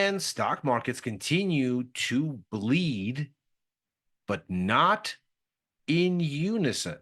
And stock markets continue to bleed, but not in unison.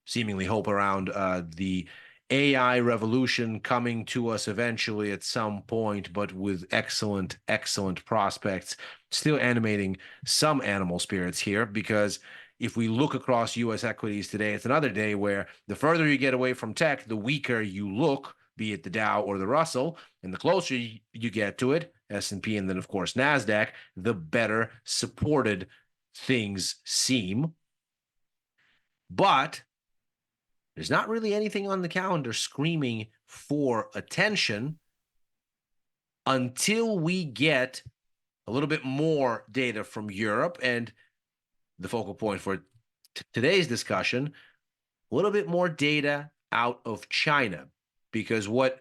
Seemingly hope around the AI revolution coming to us eventually at some point, but with excellent, excellent prospects, still animating some animal spirits here. Because if we look across US equities today, it's another day where the further you get away from tech, the weaker you look, be it the Dow or the Russell. And the closer you get to it, S&P and then, of course, NASDAQ, the better supported things seem. But there's not really anything on the calendar screaming for attention until we get a little bit more data from Europe. And the focal point for today's discussion, a little bit more data out of China, because what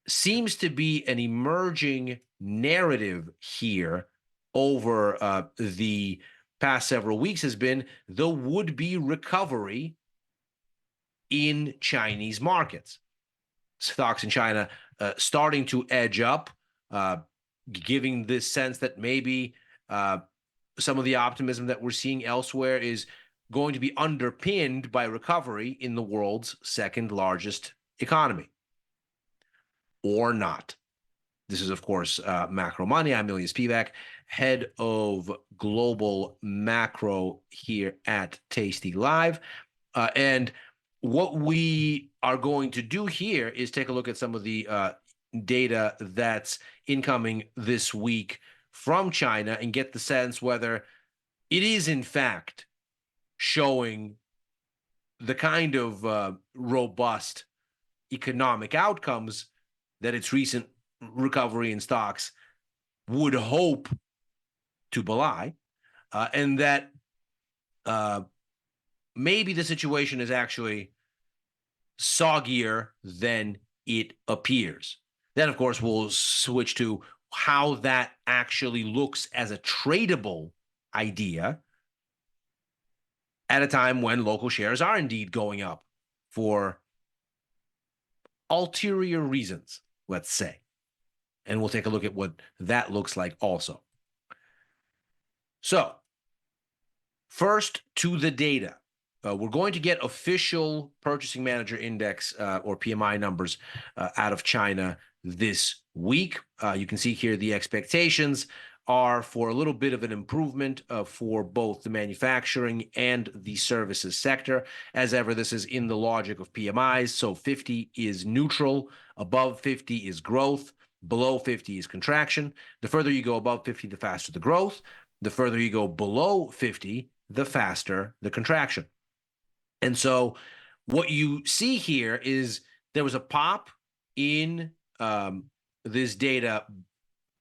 seems to be an emerging narrative here over the past several weeks has been the would-be recovery in Chinese markets. Stocks in China starting to edge up, giving this sense that maybe some of the optimism that we're seeing elsewhere is going to be underpinned by recovery in the world's second largest economy, or not. This is, of course, Macro Money. I'm Ilias Pivac, head of global macro here at tastylive. And what we are going to do here is take a look at some of the data that's incoming this week from China and get the sense whether it is, in fact, showing the kind of robust economic outcomes that its recent recovery in stocks would hope to belie, and that maybe the situation is actually soggier than it appears. Then, of course, we'll switch to how that actually looks as a tradable idea at a time when local shares are indeed going up for ulterior reasons, let's say. And we'll take a look at what that looks like also. So, first to the data. We're going to get official Purchasing Manager Index or PMI numbers out of China this week. You can see here the expectations are for a little bit of an improvement for both the manufacturing and the services sector. As ever, this is in the logic of PMIs. So 50 is neutral, above 50 is growth, below 50 is contraction. The further you go above 50, the faster the growth. The further you go below 50, the faster the contraction. And so what you see here is there was a pop in this data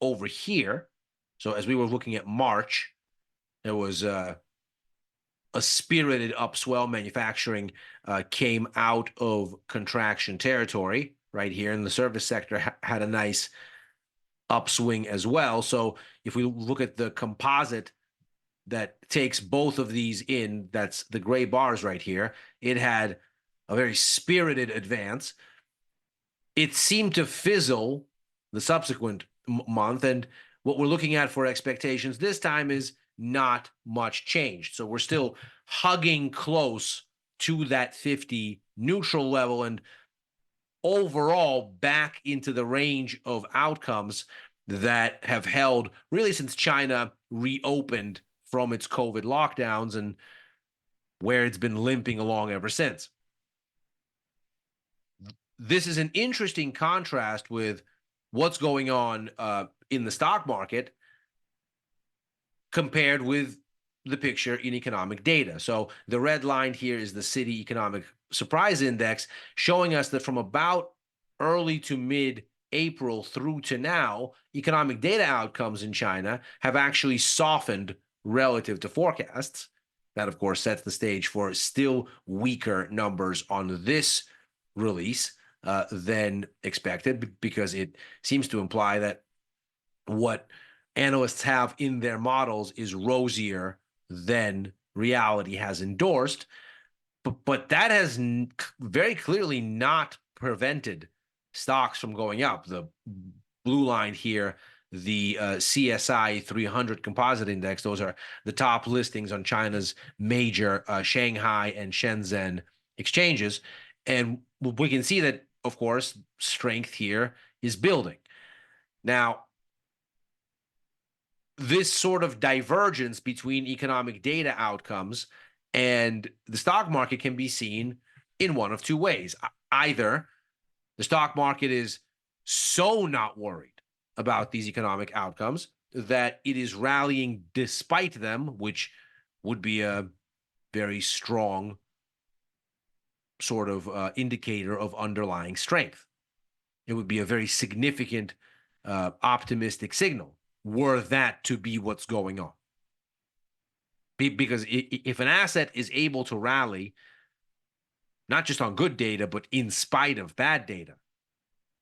over here. So as we were looking at March, there was a spirited upswell. Manufacturing came out of contraction territory right here, and the service sector had a nice upswing as well. So if we look at the composite that takes both of these in, that's the gray bars right here, it had a very spirited advance. It seemed to fizzle the subsequent month, and what we're looking at for expectations this time is not much changed. So we're still hugging close to that 50 neutral level and overall back into the range of outcomes that have held really since China reopened from its COVID lockdowns and where it's been limping along ever since. This is an interesting contrast with what's going on in the stock market compared with the picture in economic data. So the red line here is the Citi Economic Surprise Index, showing us that from about early to mid-April through to now, economic data outcomes in China have actually softened relative to forecasts. That, of course, sets the stage for still weaker numbers on this release than expected, because it seems to imply that what analysts have in their models is rosier than reality has endorsed. But that has very clearly not prevented stocks from going up. The blue line here, the CSI 300 composite index. Those are the top listings on China's major Shanghai and Shenzhen exchanges. And we can see that, of course, strength here is building. Now, this sort of divergence between economic data outcomes and the stock market can be seen in one of two ways. Either the stock market is so not worried about these economic outcomes that it is rallying despite them, which would be a very strong sort of indicator of underlying strength. It would be a very significant optimistic signal were that to be what's going on. Because if an asset is able to rally, not just on good data, but in spite of bad data,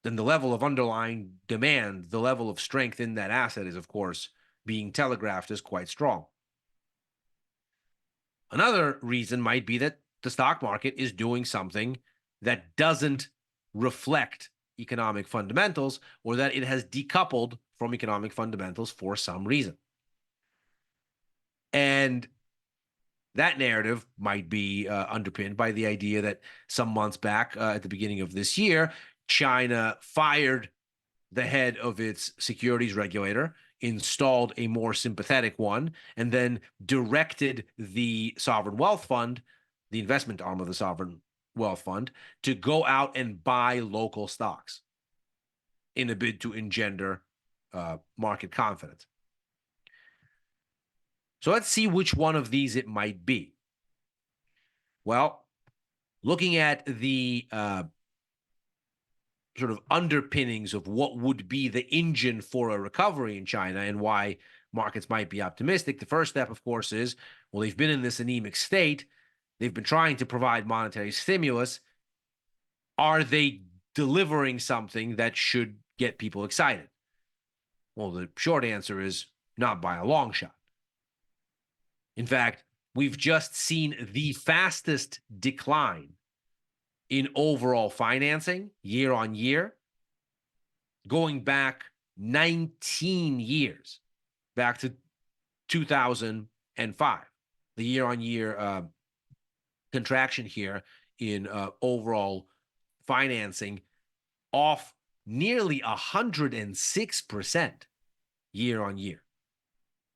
then the level of underlying demand, the level of strength in that asset is, of course, being telegraphed as quite strong. Another reason might be that the stock market is doing something that doesn't reflect economic fundamentals, or that it has decoupled from economic fundamentals for some reason. And that narrative might be underpinned by the idea that some months back, at the beginning of this year, China fired the head of its securities regulator, installed a more sympathetic one, and then directed the sovereign wealth fund, the investment arm of the sovereign wealth fund, to go out and buy local stocks in a bid to engender market confidence. So let's see which one of these it might be. Well, looking at the sort of underpinnings of what would be the engine for a recovery in China and why markets might be optimistic, the first step, of course, is, well, they've been in this anemic state. They've been trying to provide monetary stimulus. Are they delivering something that should get people excited? Well, the short answer is not by a long shot. In fact, we've just seen the fastest decline in overall financing year on year, going back 19 years, back to 2005. The year on year contraction here in overall financing off nearly 106% year on year.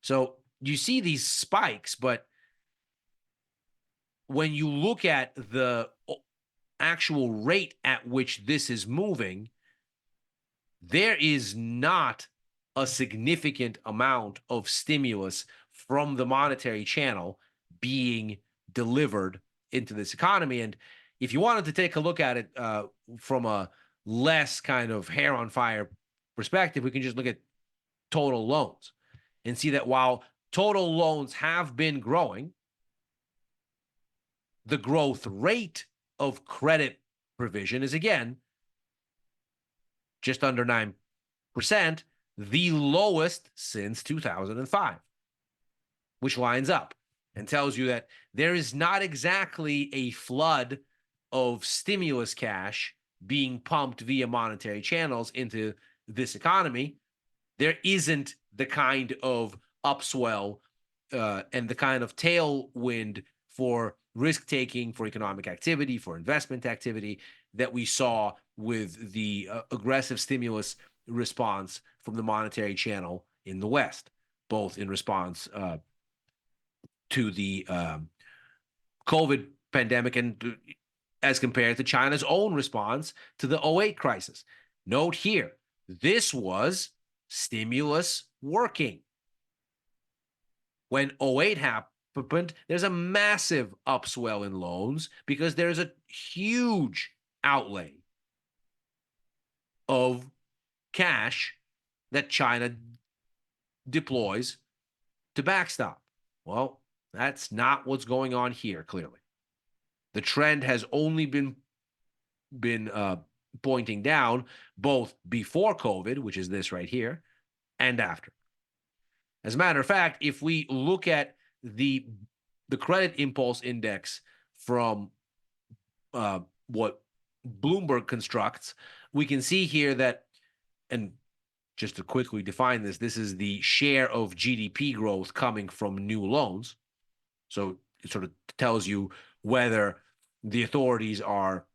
So you see these spikes, but when you look at the actual rate at which this is moving, there is not a significant amount of stimulus from the monetary channel being delivered into this economy. And if you wanted to take a look at it from a less kind of hair on fire perspective, we can just look at total loans and see that while total loans have been growing, the growth rate of credit provision is, again, just under 9%, the lowest since 2005, which lines up and tells you that there is not exactly a flood of stimulus cash being pumped via monetary channels into this economy. There isn't the kind of upswell and the kind of tailwind for risk-taking, for economic activity, for investment activity that we saw with the aggressive stimulus response from the monetary channel in the West, both in response to the COVID pandemic and as compared to China's own response to the 2008 crisis. Note here, this was stimulus working. When 2008 happened, there's a massive upswell in loans because there's a huge outlay of cash that China deploys to backstop. Well, that's not what's going on here, clearly. The trend has only been pointing down both before COVID, which is this right here, and after. As a matter of fact, if we look at the credit impulse index from what Bloomberg constructs, we can see here that, and just to quickly define this, this is the share of GDP growth coming from new loans. So it sort of tells you whether the authorities are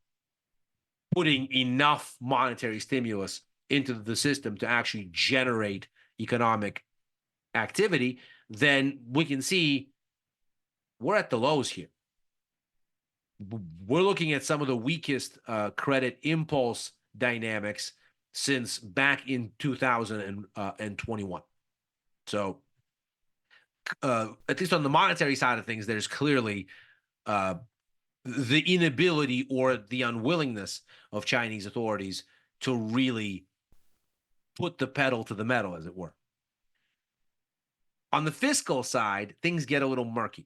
putting enough monetary stimulus into the system to actually generate economic activity. Then we can see we're at the lows here. We're looking at some of the weakest credit impulse dynamics since back in 2021. So, at least on the monetary side of things, there's clearly the inability or the unwillingness of Chinese authorities to really put the pedal to the metal, as it were. On the fiscal side, things get a little murky.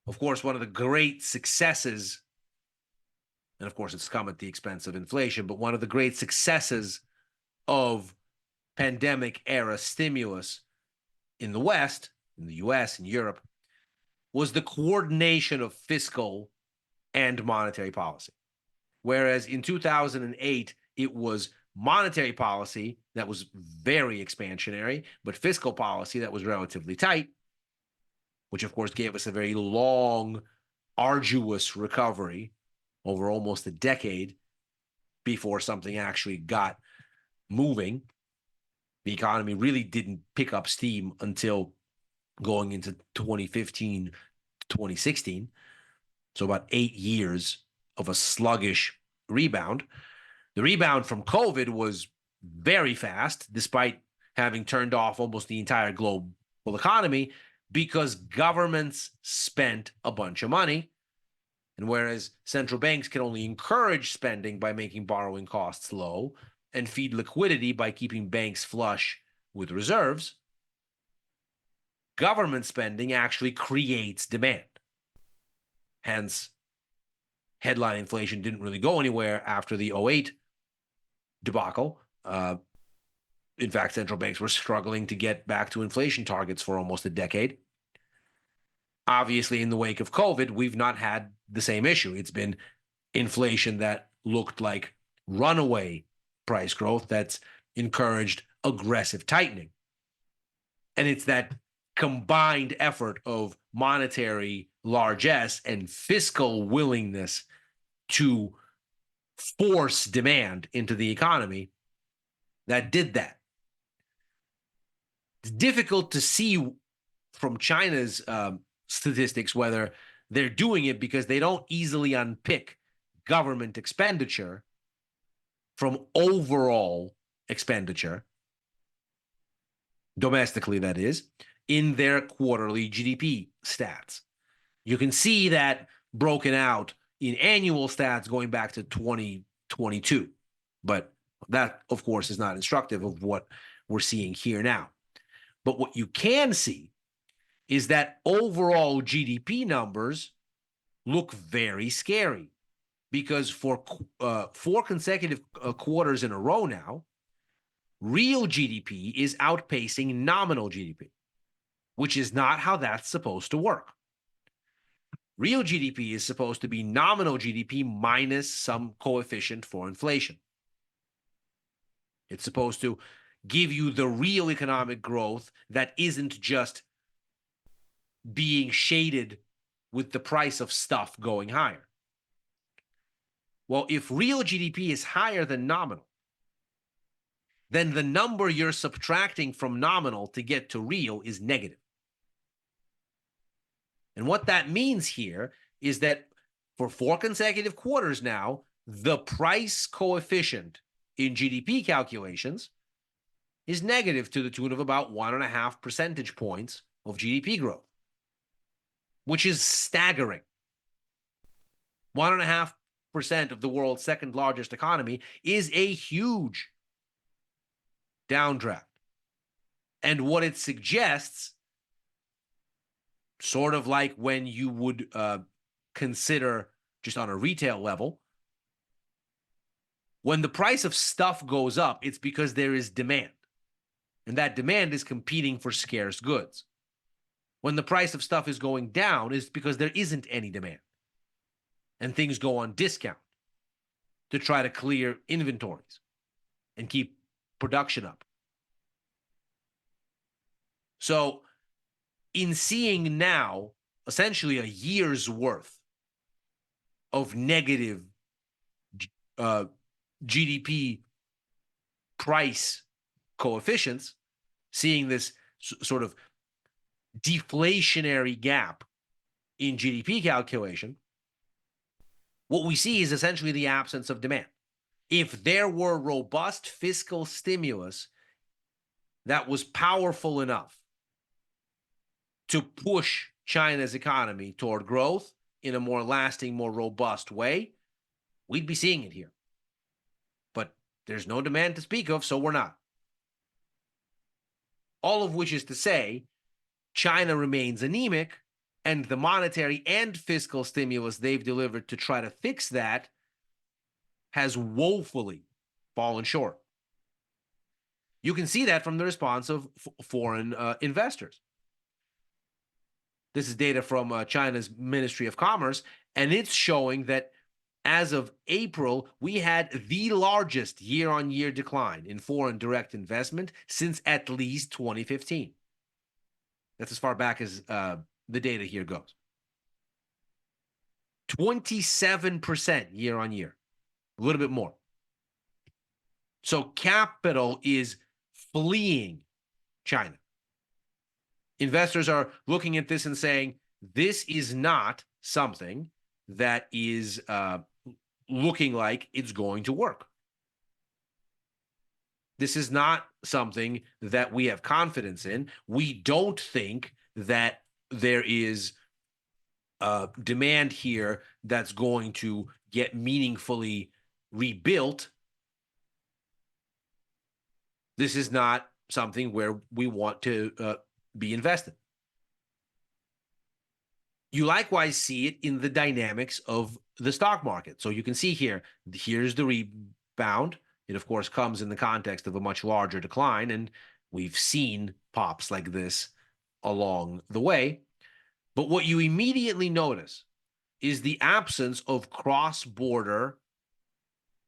Of course, one of the great successes, and of course it's come at the expense of inflation, but one of the great successes of pandemic era stimulus in the West, in the US and Europe, was the coordination of fiscal and monetary policy. Whereas in 2008, it was monetary policy that was very expansionary, but fiscal policy that was relatively tight, which of course gave us a very long, arduous recovery over almost a decade before something actually got moving. The economy really didn't pick up steam until going into 2015, 2016. So about 8 years of a sluggish rebound. The rebound from COVID was very fast, despite having turned off almost the entire global economy, because governments spent a bunch of money. And whereas central banks can only encourage spending by making borrowing costs low and feed liquidity by keeping banks flush with reserves, government spending actually creates demand. Hence, headline inflation didn't really go anywhere after the 2008 debacle. In fact, central banks were struggling to get back to inflation targets for almost a decade. Obviously, in the wake of COVID, we've not had the same issue. It's been inflation that looked like runaway price growth that's encouraged aggressive tightening. And it's that combined effort of monetary largesse and fiscal willingness to force demand into the economy that did that. It's difficult to see from China's statistics whether they're doing it because they don't easily unpick government expenditure from overall expenditure, domestically that is, in their quarterly GDP stats. You can see that broken out in annual stats going back to 2022. But that, of course, is not instructive of what we're seeing here now. But what you can see is that overall GDP numbers look very scary because for 4 consecutive quarters in a row now, real GDP is outpacing nominal GDP, which is not how that's supposed to work. Real GDP is supposed to be nominal GDP minus some coefficient for inflation. It's supposed to give you the real economic growth that isn't just being shaded with the price of stuff going higher. Well, if real GDP is higher than nominal, then the number you're subtracting from nominal to get to real is negative. And what that means here is that for 4 consecutive quarters now, the price coefficient in GDP calculations is negative to the tune of about 1.5 percentage points of GDP growth, which is staggering. 1.5% of the world's second largest economy is a huge downdraft. And what it suggests, sort of like when you would consider just on a retail level, when the price of stuff goes up, it's because there is demand. And that demand is competing for scarce goods. When the price of stuff is going down, it's because there isn't any demand. And things go on discount to try to clear inventories and keep production up. So in seeing now essentially a year's worth of negative GDP price coefficients, seeing this sort of deflationary gap in GDP calculation, what we see is essentially the absence of demand. If there were robust fiscal stimulus that was powerful enough to push China's economy toward growth in a more lasting, more robust way, we'd be seeing it here. But there's no demand to speak of, so we're not. All of which is to say, China remains anemic, and the monetary and fiscal stimulus they've delivered to try to fix that has woefully fallen short. You can see that from the response of foreign investors. This is data from China's Ministry of Commerce, and it's showing that as of April, we had the largest year-on-year decline in foreign direct investment since at least 2015. That's as far back as the data here goes. 27% year-on-year, a little bit more. So capital is fleeing China. Investors are looking at this and saying, this is not something that is looking like it's going to work. This is not something that we have confidence in. We don't think that there is demand here that's going to get meaningfully rebuilt. This is not something where we want to be invested. You likewise see it in the dynamics of the stock market. So you can see here, here's the rebound. It, of course, comes in the context of a much larger decline, and we've seen pops like this along the way. But what you immediately notice is the absence of cross-border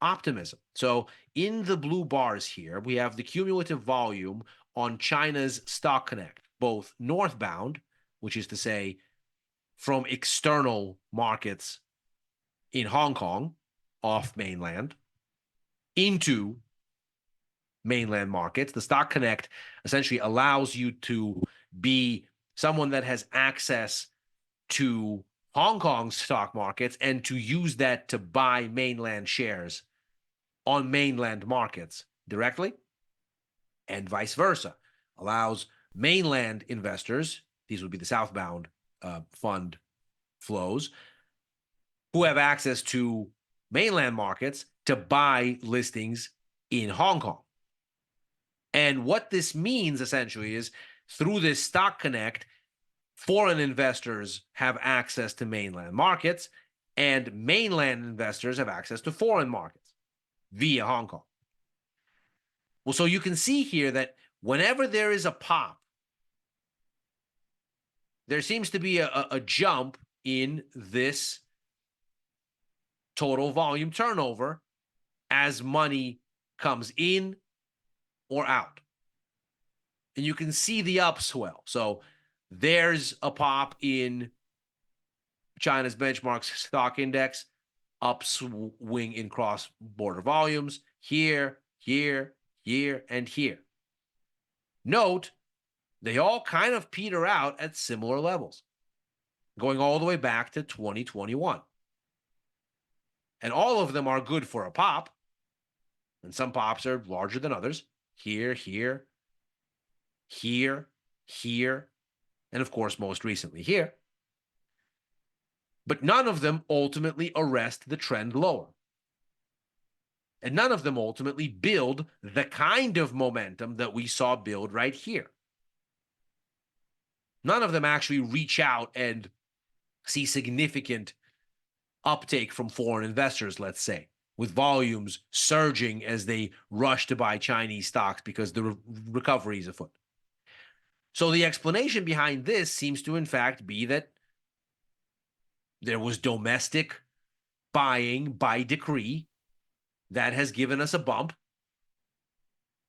optimism. So in the blue bars here, we have the cumulative volume on China's Stock Connect, both northbound, which is to say from external markets in Hong Kong, off mainland, into mainland markets. The Stock Connect essentially allows you to be someone that has access to Hong Kong's stock markets and to use that to buy mainland shares on mainland markets directly, and vice versa. Allows mainland investors, these would be the southbound fund flows, who have access to mainland markets to buy listings in Hong Kong. And what this means essentially is through this Stock Connect, foreign investors have access to mainland markets, and mainland investors have access to foreign markets via Hong Kong. Well, so you can see here that whenever there is a pop, there seems to be a jump in this total volume turnover as money comes in or out. And you can see the upswell. So there's a pop in China's benchmark stock index, upswing in cross-border volumes here, here, here, and here. Note, they all kind of peter out at similar levels, going all the way back to 2021. And all of them are good for a pop, and some pops are larger than others. Here, here, here, here, and of course, most recently here. But none of them ultimately arrest the trend lower. And none of them ultimately build the kind of momentum that we saw build right here. None of them actually reach out and see significant uptake from foreign investors, let's say, with volumes surging as they rush to buy Chinese stocks because the recovery is afoot. So the explanation behind this seems to, in fact, be that there was domestic buying by decree that has given us a bump.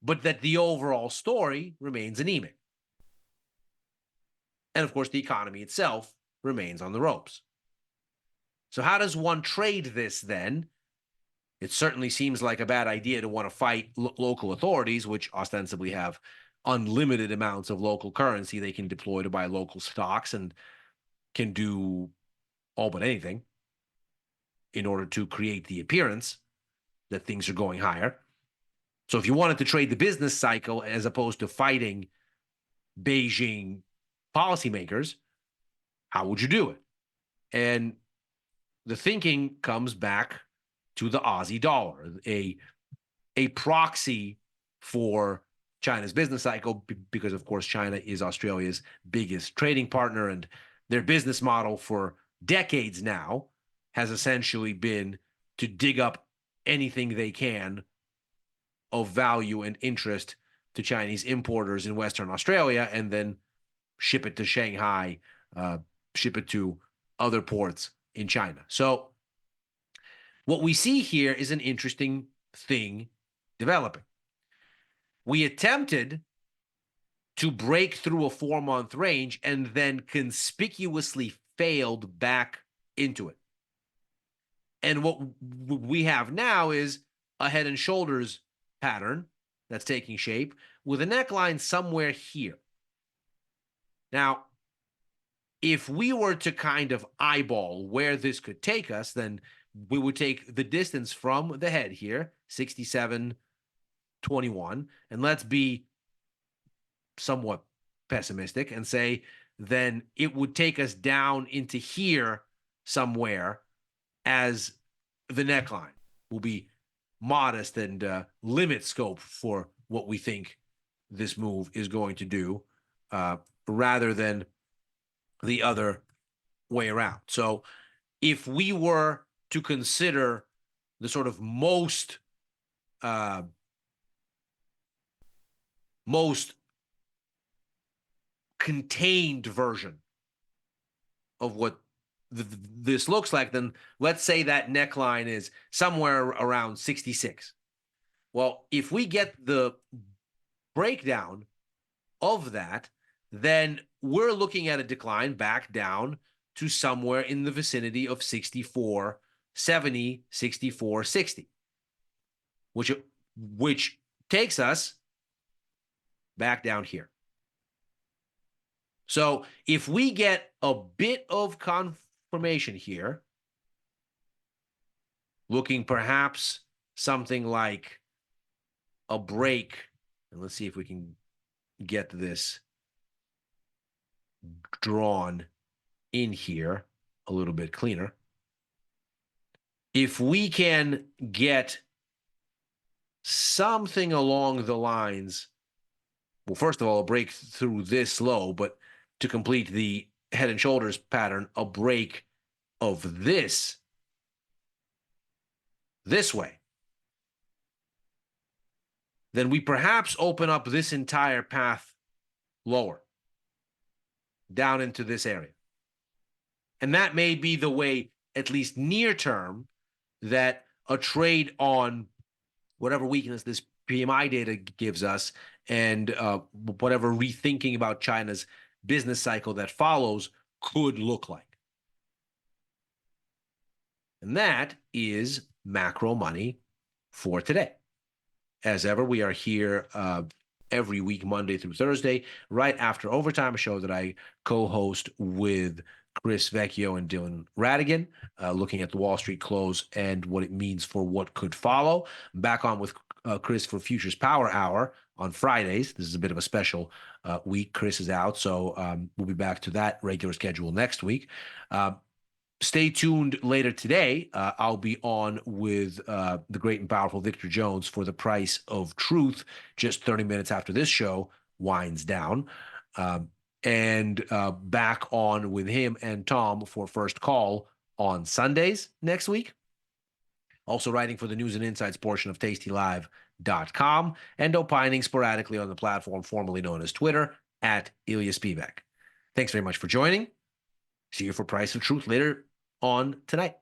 but that the overall story remains anemic. And of course, the economy itself remains on the ropes. So, how does one trade this then? It certainly seems like a bad idea to want to fight local authorities, which ostensibly have unlimited amounts of local currency they can deploy to buy local stocks and can do all but anything in order to create the appearance that things are going higher. So if you wanted to trade the business cycle as opposed to fighting Beijing policymakers, how would you do it? And the thinking comes back to the Aussie dollar, a proxy for China's business cycle, because of course China is Australia's biggest trading partner, and their business model for decades now has essentially been to dig up anything they can of value and interest to Chinese importers in Western Australia and then ship it to Shanghai, ship it to other ports in China. So what we see here is an interesting thing developing. We attempted to break through a 4-month range and then conspicuously failed back into it. And what we have now is a head and shoulders pattern that's taking shape with a neckline somewhere here. Now, if we were to kind of eyeball where this could take us, then we would take the distance from the head here, 67.21, and let's be somewhat pessimistic and say then it would take us down into here somewhere as the neckline will be modest and limit scope for what we think this move is going to do, rather than the other way around. So if we were to consider the sort of most contained version of what this looks like, then let's say that neckline is somewhere around 66. Well, if we get the breakdown of that, then we're looking at a decline back down to somewhere in the vicinity of 64.70, 64.60, which takes us back down here. So if we get a bit of confirmation here, looking perhaps something like a break, and let's see if we can get this drawn in here a little bit cleaner. If we can get something along the lines, well, first of all, a break through this low, but to complete the head and shoulders pattern, a break of this way, then we perhaps open up this entire path lower, down into this area. And that may be the way, at least near term, that a trade on whatever weakness this PMI data gives us and whatever rethinking about China's business cycle that follows could look like. And that is macro money for today. As ever, we are here every week, Monday through Thursday, right after Overtime, a show that I co-host with Chris Vecchio and Dylan Radigan, looking at the Wall Street close and what it means for what could follow. I'm back on with Chris for Futures Power Hour on Fridays. This is a bit of a special week. Chris is out, so we'll be back to that regular schedule next week. Stay tuned later today. I'll be on with the great and powerful Victor Jones for The Price of Truth, just 30 minutes after this show winds down. And back on with him and Tom for First Call on Sundays next week. Also writing for the News and Insights portion of tastylive.com and opining sporadically on the platform formerly known as Twitter at Ilya Spivak. Thanks very much for joining. See you for Price of Truth later on tonight.